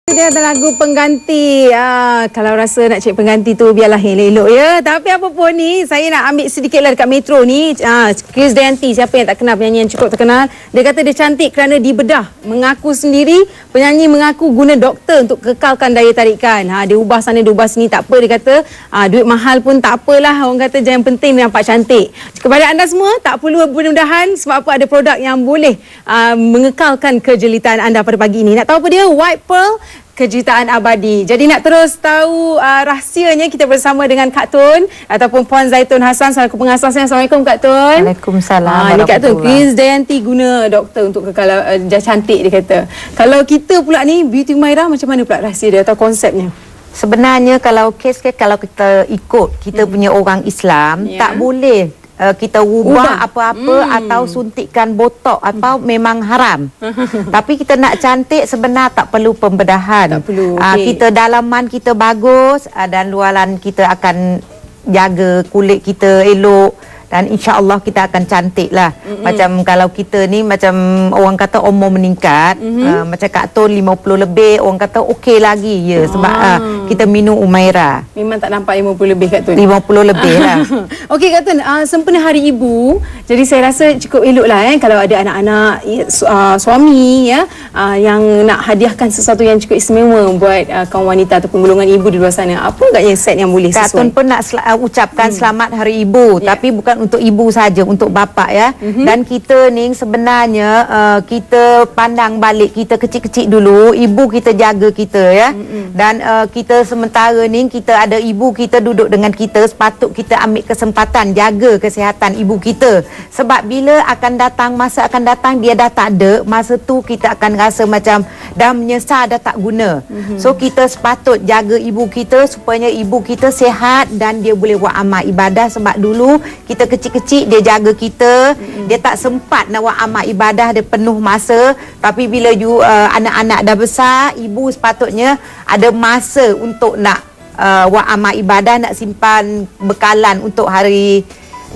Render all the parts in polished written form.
Dia ada lagu pengganti. Kalau rasa nak cari pengganti tu biarlah elok-elok ya. Tapi apa pun ni, saya nak ambil sedikit lah dekat Metro ni. Krisdayanti, siapa yang tak kenal penyanyi yang cukup terkenal. Dia kata dia cantik kerana dibedah. Mengaku sendiri, penyanyi mengaku guna doktor untuk kekalkan daya tarikan. Dia ubah sana, dia ubah sini, tak apa. Dia kata duit mahal pun tak apalah. Orang kata yang penting nampak cantik. Kepada anda semua, tak perlu mudah-mudahan sebab apa ada produk yang boleh mengekalkan kejelitaan anda pada pagi ini. Nak tahu apa dia? White Pearl, kejutaan abadi. Jadi nak terus tahu rahsianya, kita bersama dengan Kak Tun ataupun Puan Zaitun Hassan selaku pengasasnya. Assalamualaikum Kak Tun. Waalaikumsalam. Ni Kak Tun, Krisdayanti guna doktor untuk kekal cantik dia kata. Kalau kita pula ni Beauty Humaira, macam mana pula rahsia dia atau konsepnya? Sebenarnya kalau kalau kita ikut kita punya orang Islam, tak boleh kita ubah apa-apa atau suntikkan botok atau memang haram. Tapi kita nak cantik sebenar tak perlu pembedahan. Tak perlu. Kita dalaman kita bagus dan luaran kita akan jaga kulit kita elok. Dan insya-Allah kita akan cantik lah. Macam kalau kita ni macam orang kata umur meningkat, macam Kak Tun 50 lebih, orang kata okey lagi ya sebab kita minum Humaira. Memang tak nampak 50 lebih Kak Tun. 50 lebih lah. Okey Kak Tun, sempena Hari Ibu, jadi saya rasa cukup elok lah kalau ada anak-anak, suami ya, yang nak hadiahkan sesuatu yang cukup istimewa buat kaum wanita ataupun golongan ibu di luar sana. Apa agaknya set yang boleh sesuai? Kak Tun pun nak ucapkan selamat Hari Ibu, tapi bukan untuk ibu saja, untuk bapa ya. Dan kita ni sebenarnya kita pandang balik kita kecil-kecil dulu, ibu kita jaga kita ya. Dan kita sementara ni kita ada ibu kita duduk dengan kita, sepatut kita ambil kesempatan jaga kesihatan ibu kita. Sebab bila akan datang, masa akan datang dia dah tak ada, masa tu kita akan rasa macam dah menyesal, dah tak guna. So kita sepatut jaga ibu kita supaya ibu kita sihat dan dia boleh buat amal ibadah. Sebab dulu kita kecil-kecil dia jaga kita, dia tak sempat nak buat amal ibadah, dia penuh masa. Tapi bila anak-anak dah besar, ibu sepatutnya ada masa untuk nak buat amal ibadah, nak simpan bekalan untuk hari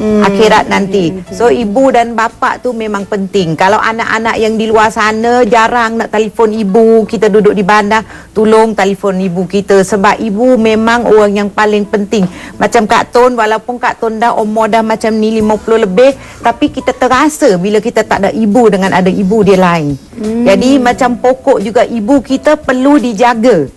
akhirat nanti. So ibu dan bapa tu memang penting. Kalau anak-anak yang di luar sana jarang nak telefon ibu, kita duduk di bandar, tolong telefon ibu kita sebab ibu memang orang yang paling penting. Macam Kak Tun, walaupun Kak Tun dah umur dah macam ni 50 lebih, tapi kita terasa bila kita tak ada ibu dengan ada ibu dia lain. Jadi macam pokok juga, ibu kita perlu dijaga.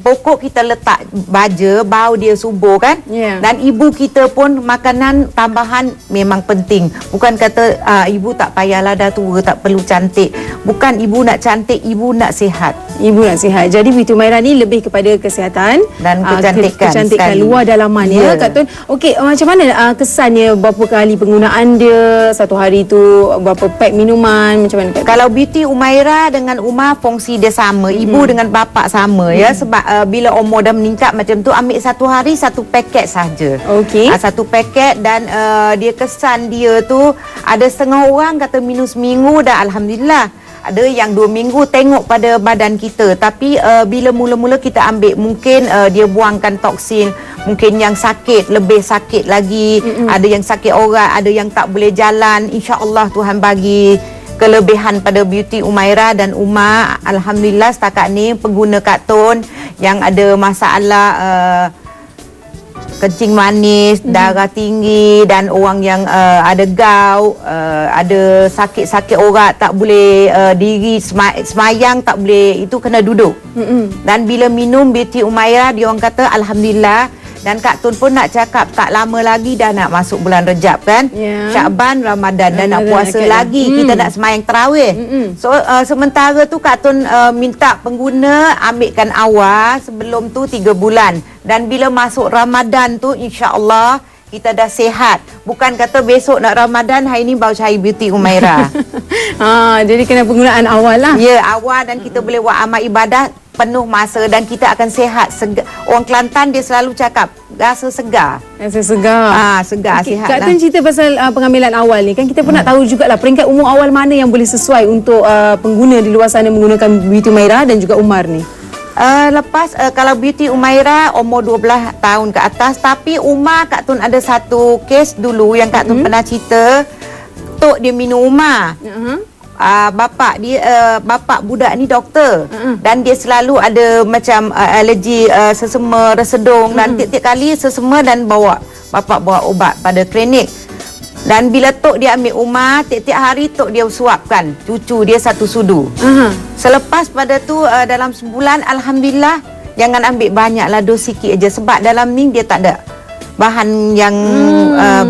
Pokok kita letak baja, bau dia subur kan. Dan ibu kita pun makanan tambahan memang penting. Bukan kata ibu tak payahlah dah tua, tak perlu cantik. Bukan ibu nak cantik, ibu nak sihat. Ibu nak sihat. Jadi Beauty Humaira ni lebih kepada kesihatan dan kecantikan. Kecantikan luar dalaman ya Kak Tun. Okey, macam mana kesannya, berapa kali penggunaan dia satu hari tu, berapa pack minuman, macam mana Kak Tun? Kalau Beauty Humaira dengan Umar fungsi dia sama, ibu dengan bapa sama ya. Sebab bila umur dah meningkat macam tu, ambil satu hari satu paket saja. Okey. Satu paket dan dia kesan dia tu, ada setengah orang kata minum seminggu dah alhamdulillah. Ada yang 2 minggu, tengok pada badan kita. Tapi bila mula-mula kita ambil, mungkin dia buangkan toksin. Mungkin yang sakit, lebih sakit lagi. Ada yang sakit orat, ada yang tak boleh jalan. InsyaAllah Tuhan bagi kelebihan pada Beauty Humaira dan Umar. Alhamdulillah setakat ni pengguna Kak Tun yang ada masalah kencing manis, darah tinggi dan orang yang ada gout, ada sakit-sakit orat, tak boleh diri semayang, tak boleh, itu kena duduk. Dan bila minum Beauty Humaira, dia orang kata alhamdulillah. Dan Kak Tun pun nak cakap tak lama lagi dah nak masuk bulan Rejab kan. Syakban, Ramadan dan nak puasa lagi. Kita nak semayang tarawih. So sementara tu Kak Tun minta pengguna ambilkan awal, sebelum tu 3 bulan. Dan bila masuk Ramadan tu insya-Allah kita dah sihat. Bukan kata besok nak Ramadan, hari ni baru cari Beauty Humaira. Jadi kena penggunaan awal lah. Ya, awal dan kita boleh buat amal ibadah penuh masa dan kita akan sihat. Orang Kelantan dia selalu cakap rasa segar. Rasa segar. Segar, sihat. Kak Tun cerita pasal pengambilan awal ni kan, kita pun nak tahu jugalah peringkat umur awal mana yang boleh sesuai untuk pengguna di luar sana menggunakan Beauty Humaira dan juga Umar ni. Lepas kalau Beauty Humaira umur 12 tahun ke atas, tapi Umar Kak Tun ada satu kes dulu yang Kak Tun pernah cerita. Tok dia minum Umar. Bapak budak ni doktor. Dan dia selalu ada macam alergi sesama resedung. Dan tiap-tiap kali sesama dan bapak bawa ubat pada klinik. Dan bila tok dia ambil Umar, tiap-tiap hari tok dia suapkan cucu dia satu sudu. Selepas pada tu dalam sebulan, Alhamdulillah, jangan ambil banyak lah, dos sikit aja. Sebab dalam ni dia tak ada bahan yang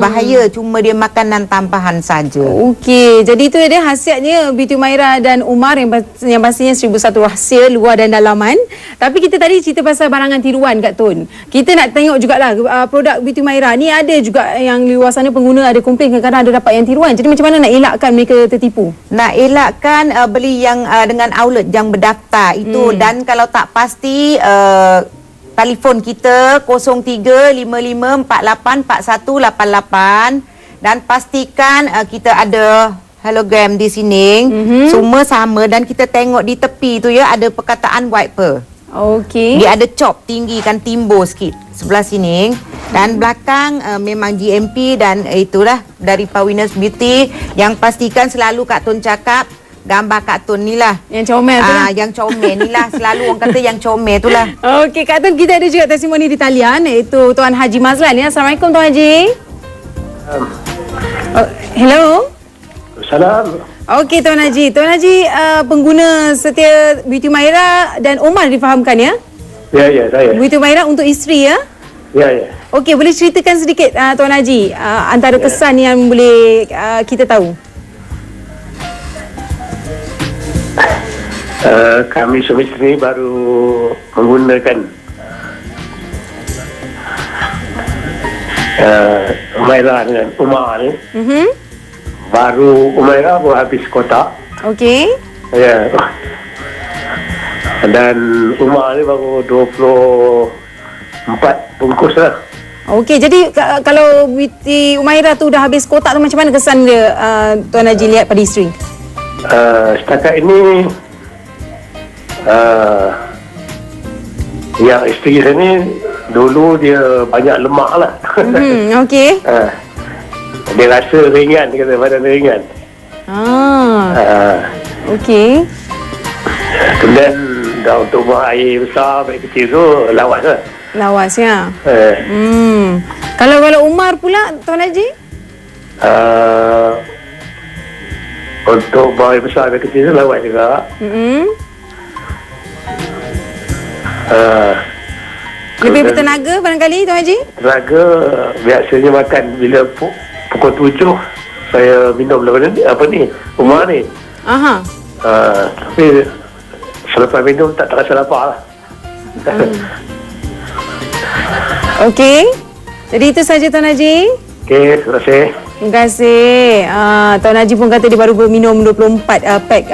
bahaya, cuma dia makanan tambahan saja. Okey, jadi itu dia khasiatnya Beauty Umairah dan Umar yang pastinya 1001 rahsia luar dan dalaman. Tapi kita tadi cerita pasal barangan tiruan Kak Tun. Kita nak tengok jugalah produk Beauty Umairah ni, ada juga yang di luar sana pengguna ada komplain kadang-kadang ada dapat yang tiruan. Jadi macam mana nak elakkan mereka tertipu? Nak elakkan beli yang dengan outlet yang berdaftar itu. Dan kalau tak pasti telefon kita 0355484188 dan pastikan kita ada hologram di sini. Semua sama dan kita tengok di tepi tu ya ada perkataan wiper. Okey. Dia ada chop tinggi kan, timbul sikit sebelah sini dan belakang memang GMP dan itulah dari Pawiners Beauty yang pastikan selalu Kak Tun cakap gambar Kak Tun ni lah. Yang comel tu lah. Yang comel ni lah. Selalu orang kata yang comel tu lah. Okey Kak Tun, kita ada juga testimoni di talian iaitu Tuan Haji Mazlan ya. Assalamualaikum Tuan Haji. Hello. Salam. Okey Tuan Haji. Tuan Haji pengguna setia Beauty Umairah dan Umar difahamkan ya? Ya, saya. Beauty Umairah untuk isteri ya? Ya. Okey, boleh ceritakan sedikit Tuan Haji antara kesan yang boleh kita tahu? Kami suami isteri baru menggunakan Umairah dengan Umar ni. Baru Umairah baru habis kotak. Okey. Ya. Dan Umar ni baru 24 bungkus lah. Okey, jadi kalau Beauty Umairah tu dah habis kotak tu, macam mana kesan dia Tuan Haji lihat pada isteri? Setakat ini yang isteri saya ni dulu dia banyak lemak lah. Okey. Dia rasa ringan, dia kata badan ringan. Okey. Kemudian dah untuk buang air besar, baik kecil tu lawas lah. Lawas ya. Kalau Umar pula Tuan Haji? Untuk buang air besar, baik kecil tu lawas juga. Lebih bertenaga barangkali Tuan Haji? Tenaga biasanya makan bila pukul 7 saya minum Umar ni. Tapi selepas minum tak terasa lapar lah. Okey. Jadi itu saja Tuan Haji. Okey, terima kasih. Terima kasih. Tuan Haji pun kata dia baru berminum 24 pack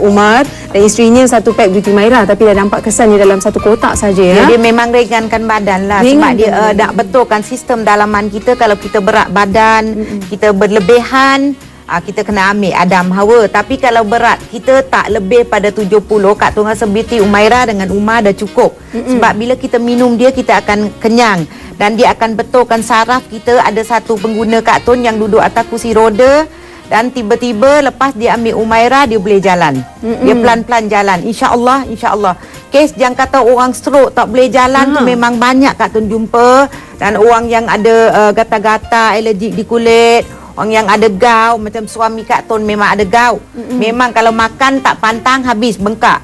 Umar dan isterinya satu pack Beauty Umairah, tapi dah nampak kesannya dalam satu kotak saja ya. Dia memang ringankan badan lah. Sebab dia nak betulkan sistem dalaman kita. Kalau kita berat badan, kita berlebihan, kita kena ambil Adam Hawa. Tapi kalau berat kita tak lebih pada 70, Kak Tun rasa Beauty Umairah dengan Umar dah cukup. Sebab bila kita minum dia, kita akan kenyang. Dan dia akan betulkan saraf kita. Ada satu pengguna Kak Tun yang duduk atas kursi roda dan tiba-tiba lepas dia ambil Umairah, dia boleh jalan. Dia pelan-pelan jalan. InsyaAllah, insyaAllah. Kes yang kata orang stroke tak boleh jalan tu memang banyak Kak Tun jumpa. Dan orang yang ada gatal-gatal, alergik di kulit, orang yang ada gout, macam suami Kak Tun memang ada gout. Memang kalau makan tak pantang, habis bengkak.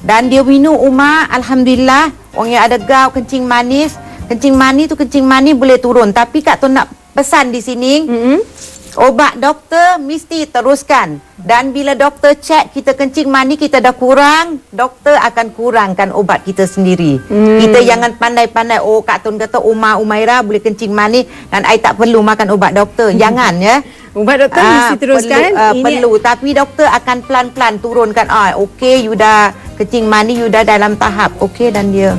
Dan dia minum Umar, Alhamdulillah. Orang yang ada gout, kencing manis boleh turun. Tapi Kak Tun nak pesan di sini, obat doktor mesti teruskan. Dan bila doktor cek kita kencing manis kita dah kurang, doktor akan kurangkan obat kita sendiri. Kita jangan pandai-pandai, Kak Tun kata Umairah boleh kencing manis dan I tak perlu makan obat doktor. Jangan ya. Ubat doktor mesti teruskan. Perlu. Tapi doktor akan pelan-pelan turunkan. Okey, you dah kencing manis, you dah dalam tahap. Okey, dan dia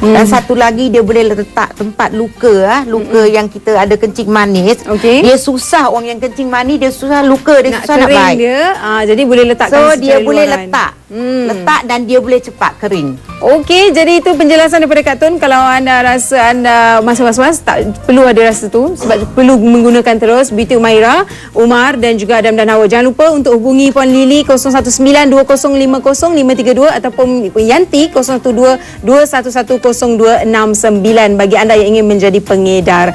Dan satu lagi dia boleh letak tempat luka, luka yang kita ada kencing manis. Okey. Dia susah, orang yang kencing manis dia susah luka, dia Nak susah nak kering baik. dia, jadi boleh letakkan So secara dia boleh luaran. letak. Letak dan dia boleh cepat kering. Okey, jadi itu penjelasan daripada Kak Tun. Kalau anda rasa anda masih was-was, tak perlu ada rasa tu. Sebab perlu menggunakan terus Beauty Umaira, Umar dan juga Adam dan Hawa. Jangan lupa untuk hubungi Puan Lily 019-2050-532 ataupun Yanti 012-211-029 bagi anda yang ingin menjadi pengedar.